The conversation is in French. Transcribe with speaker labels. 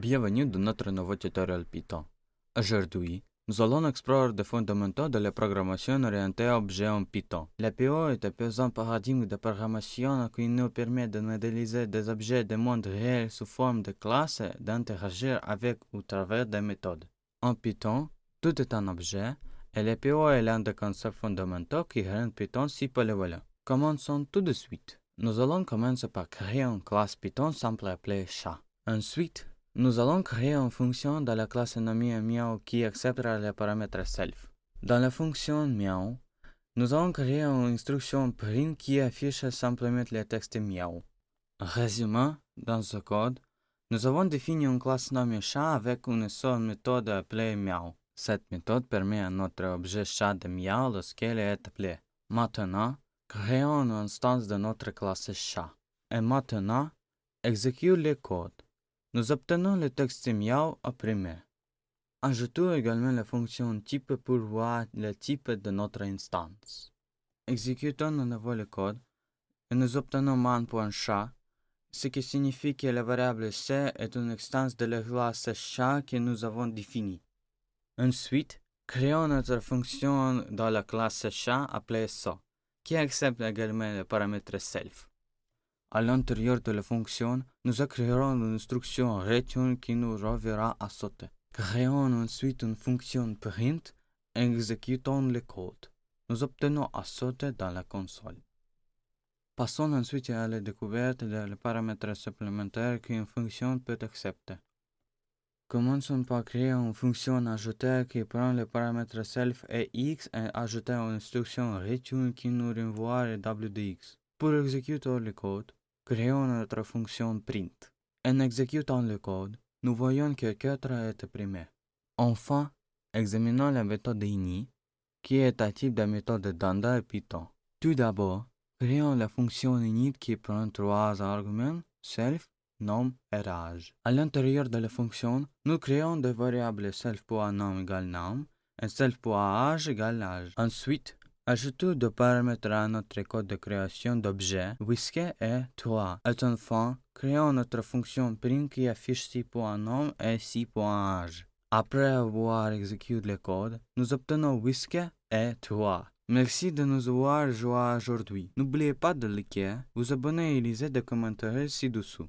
Speaker 1: Bienvenue dans notre nouveau tutoriel Python. Aujourd'hui, nous allons explorer des fondamentaux de la programmation orientée à objets en Python. La PO est un puissant paradigme de programmation qui nous permet de modéliser des objets du monde réel sous forme de classes et d'interagir avec ou à travers des méthodes. En Python, tout est un objet, et la PO est l'un des concepts fondamentaux qui rend Python si polyvalent. Commençons tout de suite. Nous allons commencer par créer une classe Python simple appelée chat. Ensuite, nous allons créer une fonction dans la classe nommée meow qui acceptera les paramètres self. Dans la fonction meow, nous allons créer une instruction print qui affiche simplement le texte meow. En résumé, dans ce code, nous avons défini une classe nommée chat avec une seule méthode appelée meow. Cette méthode permet à notre objet chat de meow lorsqu'elle est appelée. Maintenant, créons une instance de notre classe chat. Et maintenant, exécutons le code. Nous obtenons le texte meow opprimé. Ajoutons également la fonction type pour voir le type de notre instance. Exécutons à nouveau le code et nous obtenons man.chat, ce qui signifie que la variable c est une instance de la classe chat que nous avons définie. Ensuite, créons notre fonction dans la classe chat appelée so, qui accepte également le paramètre self. À l'intérieur de la fonction, nous créerons une instruction return qui nous renverra à sauter. Créons ensuite une fonction print et exécutons le code. Nous obtenons à sauter dans la console. Passons ensuite à la découverte des paramètres supplémentaires qu'une fonction peut accepter. Commençons par créer une fonction ajoutée qui prend les paramètres self et x et ajouter une instruction return qui nous renvoie le wdx. Pour exécuter le code, créons notre fonction print. En exécutant le code, nous voyons que 4 est imprimé. Enfin, examinons la méthode ini, qui est un type de méthode standard Python. Tout d'abord, créons la fonction init qui prend 3 arguments, self, nom et âge. À l'intérieur de la fonction, nous créons des variables self.nom égale nom et self.âge égale âge. Ensuite, ajoutons deux paramètres à notre code de création d'objets, whiskey et 3. Et enfin, créons notre fonction print qui affiche 6.nom et 6.âge. Après avoir exécuté le code, nous obtenons whiskey et 3. Merci de nous avoir joué aujourd'hui. N'oubliez pas de liker, vous abonner et lisez des commentaires ci-dessous.